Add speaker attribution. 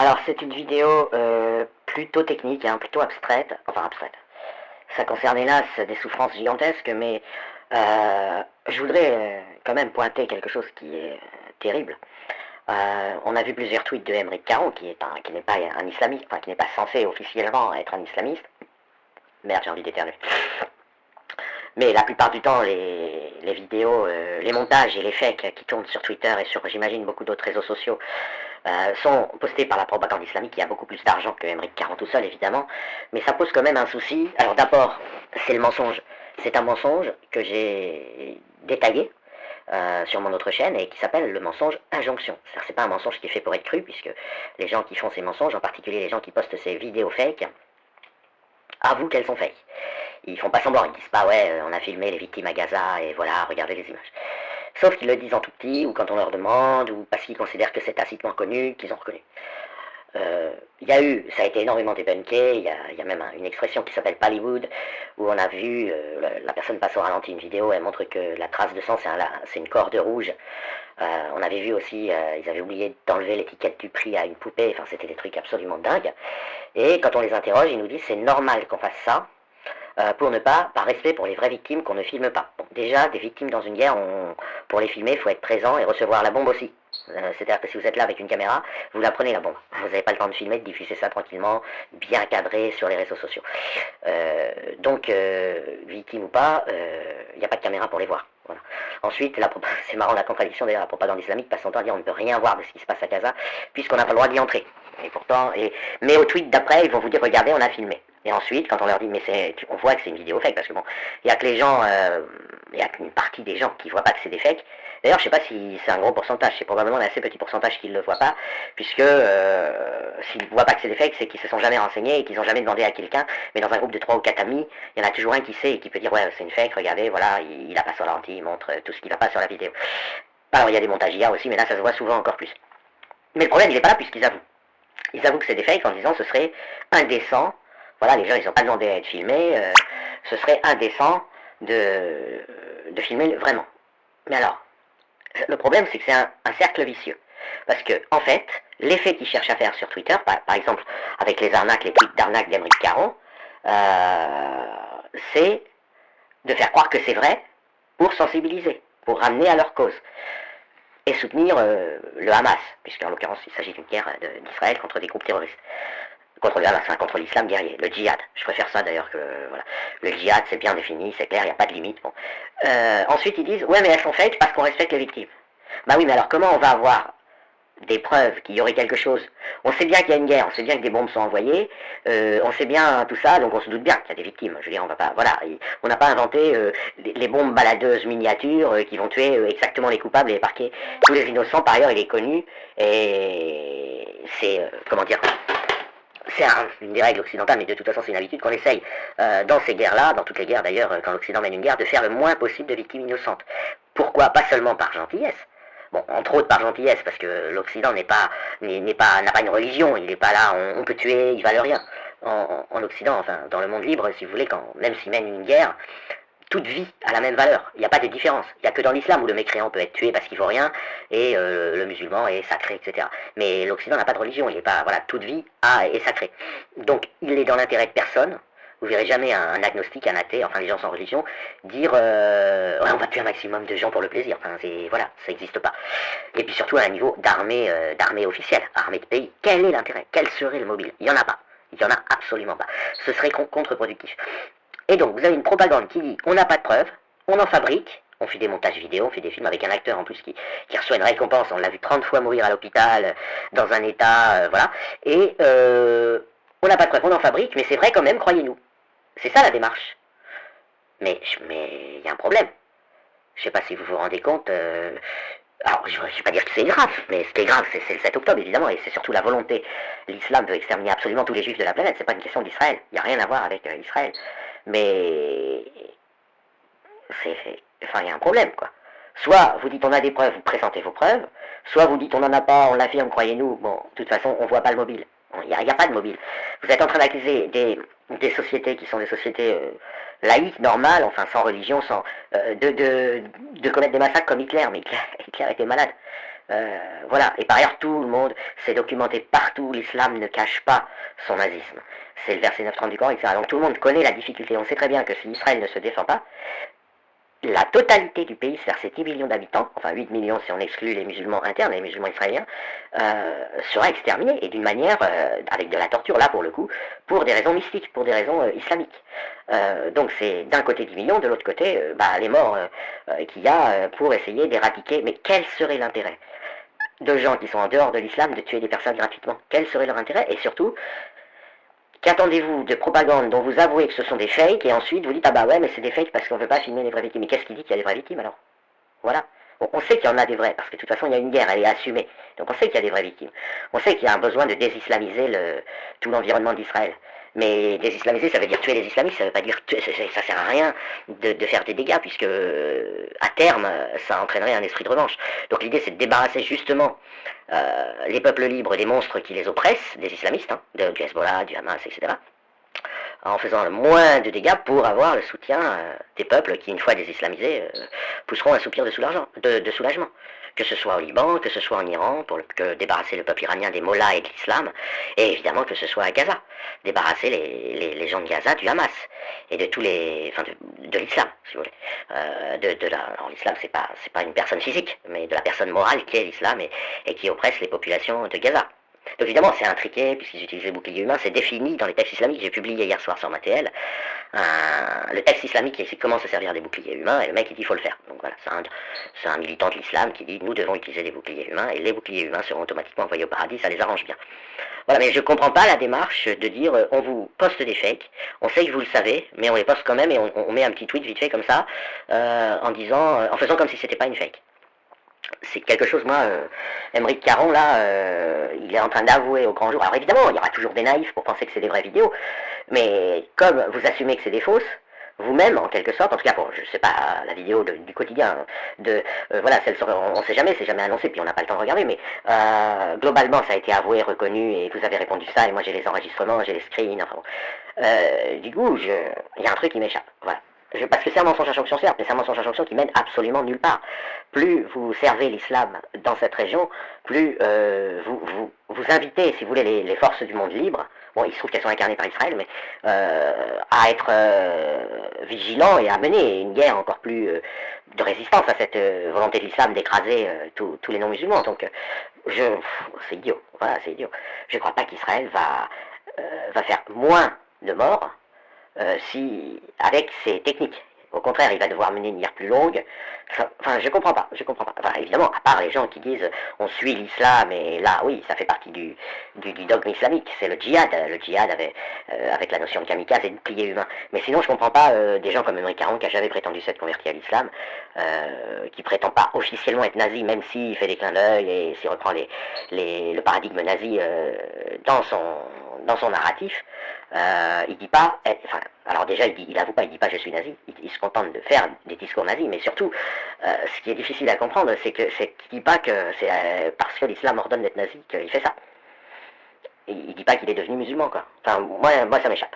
Speaker 1: Alors c'est une vidéo plutôt technique, hein, plutôt abstraite, enfin abstraite. Ça concerne hélas des souffrances gigantesques, mais je voudrais quand même pointer quelque chose qui est terrible. On a vu plusieurs tweets de Émeric Caron, qui n'est pas un islamiste, enfin qui n'est pas censé officiellement être un islamiste. Merde, j'ai envie d'éternuer. Mais la plupart du temps, les vidéos, les montages et les fakes qui tournent sur Twitter et sur, j'imagine, beaucoup d'autres réseaux sociaux sont postés par la propagande islamique qui a beaucoup plus d'argent que Émeric Caron tout seul, évidemment. Mais ça pose quand même un souci. Alors d'abord, c'est le mensonge. C'est un mensonge que j'ai détaillé sur mon autre chaîne et qui s'appelle le mensonge injonction. C'est-à-dire c'est pas un mensonge qui est fait pour être cru, puisque les gens qui font ces mensonges, en particulier les gens qui postent ces vidéos fake, avouent qu'elles sont fake. Ils font pas semblant, ils disent pas ouais, on a filmé les victimes à Gaza et voilà, regardez les images. Sauf qu'ils le disent en tout petit, ou quand on leur demande, ou parce qu'ils considèrent que c'est tacitement connu, qu'ils ont reconnu. Ça a été énormément débunké, il y a même une expression qui s'appelle Pallywood, où on a vu, la personne passe au ralenti une vidéo, elle montre que la trace de sang c'est une corde rouge. On avait vu aussi, ils avaient oublié d'enlever l'étiquette du prix à une poupée, enfin c'était des trucs absolument dingues. Et quand on les interroge, ils nous disent c'est normal qu'on fasse ça, pour ne pas, par respect pour les vraies victimes, qu'on ne filme pas. Bon, déjà, des victimes dans une guerre, pour les filmer, il faut être présent et recevoir la bombe aussi. C'est-à-dire que si vous êtes là avec une caméra, vous la prenez la bombe. Vous n'avez pas le temps de filmer, de diffuser ça tranquillement, bien cadré sur les réseaux sociaux. Victime ou pas, il n'y a pas de caméra pour les voir. Voilà. Ensuite, c'est marrant la contradiction, d'ailleurs, la propagande islamique passe son temps à dire on ne peut rien voir de ce qui se passe à Gaza, puisqu'on n'a pas le droit d'y entrer. Mais au tweet d'après, ils vont vous dire regardez, on a filmé. Et ensuite, quand on leur dit mais on voit que c'est une vidéo fake, parce que bon, il y a que les gens, il y a qu'une partie des gens qui voient pas que c'est des fakes. D'ailleurs, je sais pas si c'est un gros pourcentage, c'est probablement un assez petit pourcentage qui ne le voient pas, puisque s'ils ne voient pas que c'est des fakes, c'est qu'ils se sont jamais renseignés et qu'ils n'ont jamais demandé à quelqu'un. Mais dans un groupe de 3 ou 4 amis, il y en a toujours un qui sait et qui peut dire ouais c'est une fake, regardez, voilà, il a pas sur la lentille, il montre tout ce qui va pas sur la vidéo. Alors il y a des montages IA aussi, mais là ça se voit souvent encore plus. Mais le problème il n'est pas là puisqu'ils avouent. Ils avouent que c'est des fakes en disant ce serait indécent. Voilà, les gens ils n'ont pas demandé à être filmés, ce serait indécent de filmer vraiment. Mais alors, le problème c'est que c'est un cercle vicieux. Parce que, en fait, l'effet qu'ils cherchent à faire sur Twitter, par exemple avec les arnaques, les tweets d'arnaque d'Émeric Caron, c'est de faire croire que c'est vrai pour sensibiliser, pour ramener à leur cause. Et soutenir le Hamas, puisqu'en l'occurrence il s'agit d'une guerre d'Israël contre des groupes terroristes. Contre le Hamas, contre l'islam guerrier, le djihad. Je préfère ça d'ailleurs que... Voilà. Le djihad c'est bien défini, c'est clair, il n'y a pas de limite. Bon. Ensuite ils disent, ouais mais elles sont fake parce qu'on respecte les victimes. Bah oui mais alors comment on va avoir des preuves qu'il y aurait quelque chose? On sait bien qu'il y a une guerre, on sait bien que des bombes sont envoyées, on sait bien tout ça, donc on se doute bien qu'il y a des victimes. Je veux dire, on va pas, voilà, on n'a pas inventé les bombes baladeuses miniatures qui vont tuer exactement les coupables et parquer tous les innocents. Par ailleurs, il est connu et c'est comment dire. C'est une des règles occidentales, mais de toute façon c'est une habitude qu'on essaye dans ces guerres-là, dans toutes les guerres d'ailleurs, quand l'Occident mène une guerre, de faire le moins possible de victimes innocentes. Pourquoi? Pas seulement par gentillesse. Bon, entre autres par gentillesse, parce que l'Occident n'a pas une religion, il n'est pas là, on peut tuer, il valent rien. En Occident, enfin, dans le monde libre, si vous voulez, même s'il mène une guerre, toute vie a la même valeur. Il n'y a pas de différence. Il n'y a que dans l'islam où le mécréant peut être tué parce qu'il vaut rien et le musulman est sacré, etc. Mais l'Occident n'a pas de religion. Il est pas, voilà, toute vie est sacrée. Donc, il est dans l'intérêt de personne. Vous verrez jamais un agnostique, un athée, enfin les gens sans religion, dire ouais, on va tuer un maximum de gens pour le plaisir. Enfin, voilà, ça n'existe pas. Et puis surtout à un niveau d'armée officielle, armée de pays. Quel est l'intérêt? Quel serait le mobile? Il n'y en a pas. Il n'y en a absolument pas. Ce serait contre-productif. Et donc, vous avez une propagande qui dit on n'a pas de preuves, on en fabrique, on fait des montages vidéo, on fait des films avec un acteur en plus qui reçoit une récompense, on l'a vu 30 fois mourir à l'hôpital, dans un état, voilà, et on n'a pas de preuves, on en fabrique, mais c'est vrai quand même, croyez-nous. C'est ça la démarche. Mais il y a un problème. Je ne sais pas si vous vous rendez compte, alors je ne vais pas dire que c'est grave, mais ce qui est grave c'est le 7 octobre évidemment, et c'est surtout la volonté. L'islam veut exterminer absolument tous les juifs de la planète, c'est pas une question d'Israël, il n'y a rien à voir avec Israël. Mais enfin, il y a un problème, quoi. Soit vous dites on a des preuves, vous présentez vos preuves, soit vous dites on n'en a pas, on l'affirme, croyez-nous, bon, de toute façon, on voit pas le mobile. Il n'y a pas de mobile. Vous êtes en train d'accuser des sociétés qui sont des sociétés laïques, normales, enfin sans religion, de commettre des massacres comme Hitler, mais Hitler était malade. Voilà, et par ailleurs tout le monde s'est documenté partout, l'islam ne cache pas son nazisme. C'est le verset 930 du Coran, etc. Donc tout le monde connaît la difficulté. On sait très bien que si Israël ne se défend pas, la totalité du pays, c'est-à-dire ces 10 millions d'habitants, enfin 8 millions si on exclut les musulmans internes, les musulmans israéliens, sera exterminée, et d'une manière, avec de la torture là pour le coup, pour des raisons mystiques, pour des raisons islamiques. Donc c'est d'un côté 10 millions, de l'autre côté les morts qu'il y a pour essayer d'éradiquer. Mais quel serait l'intérêt de gens qui sont en dehors de l'islam de tuer des personnes gratuitement? Quel serait leur intérêt? Et surtout, qu'attendez-vous de propagande dont vous avouez que ce sont des fakes et ensuite vous dites ah bah ouais mais c'est des fakes parce qu'on ne veut pas filmer les vraies victimes? Mais qu'est-ce qui dit qu'il y a des vraies victimes alors? Voilà. On sait qu'il y en a des vraies, parce que de toute façon il y a une guerre, elle est assumée. Donc on sait qu'il y a des vraies victimes. On sait qu'il y a un besoin de désislamiser tout l'environnement d'Israël. Mais désislamiser, ça veut dire tuer les islamistes, ça veut pas dire tuer, ça sert à rien de faire des dégâts, puisque à terme, ça entraînerait un esprit de revanche. Donc l'idée c'est de débarrasser justement les peuples libres des monstres qui les oppressent, des islamistes, hein, du Hezbollah, du Hamas, etc., en faisant le moins de dégâts pour avoir le soutien des peuples qui, une fois désislamisés, pousseront un soupir de soulagement. Que ce soit au Liban, que ce soit en Iran, pour débarrasser le peuple iranien des mollahs et de l'islam, et évidemment que ce soit à Gaza, débarrasser les gens de Gaza du Hamas, et de tous les... enfin de l'islam, si vous voulez. Alors l'islam, c'est pas une personne physique, mais de la personne morale qui est l'islam et qui oppresse les populations de Gaza. Donc évidemment, c'est intriqué, puisqu'ils utilisent les boucliers humains, c'est défini dans les textes islamiques. J'ai publié hier soir sur ma TL le texte islamique qui explique comment se servir des boucliers humains, et le mec il dit il faut le faire. Donc voilà, c'est un militant de l'islam qui dit nous devons utiliser des boucliers humains, et les boucliers humains seront automatiquement envoyés au paradis, ça les arrange bien. Voilà, mais je comprends pas la démarche de dire on vous poste des fakes, on sait que vous le savez, mais on les poste quand même, et on met un petit tweet vite fait comme ça, en faisant comme si c'était pas une fake. C'est quelque chose, moi, Aymeric Caron, là, il est en train d'avouer au grand jour. Alors évidemment, il y aura toujours des naïfs pour penser que c'est des vraies vidéos, mais comme vous assumez que c'est des fausses, vous-même, en quelque sorte, en tout cas pour, je sais pas, la vidéo du quotidien, voilà, on ne sait jamais, c'est jamais annoncé, puis on n'a pas le temps de regarder, mais globalement, ça a été avoué, reconnu, et vous avez répondu ça, et moi j'ai les enregistrements, j'ai les screens, enfin bon. Du coup, il y a un truc qui m'échappe, voilà. Parce que c'est un mensonge à jonction, certes, mais c'est un mensonge à jonction qui mène absolument nulle part. Plus vous servez l'islam dans cette région, plus vous invitez, si vous voulez, les forces du monde libre, bon, il se trouve qu'elles sont incarnées par Israël, mais à être vigilants et à mener une guerre encore plus de résistance à cette volonté de l'islam d'écraser tous les non-musulmans. Donc, c'est idiot, voilà, c'est idiot. Je ne crois pas qu'Israël va faire moins de morts si, avec ces techniques. Au contraire, il va devoir mener une guerre plus longue. Enfin, je comprends pas. Enfin, évidemment, à part les gens qui disent on suit l'islam, et là, oui, ça fait partie du dogme islamique. C'est le djihad avec la notion de kamikaze et de bouclier humain. Mais sinon, je comprends pas des gens comme Aymeric Caron, qui a jamais prétendu s'être converti à l'islam, qui prétend pas officiellement être nazi, même s'il fait des clins d'œil et s'il reprend le paradigme nazi dans son narratif. Il dit pas, enfin, alors déjà il avoue pas, il dit pas je suis nazi, il se contente de faire des discours nazis, mais surtout, ce qui est difficile à comprendre, c'est qu'il dit pas que c'est parce que l'islam ordonne d'être nazi qu'il fait ça. Il dit pas qu'il est devenu musulman, quoi. Enfin, moi ça m'échappe.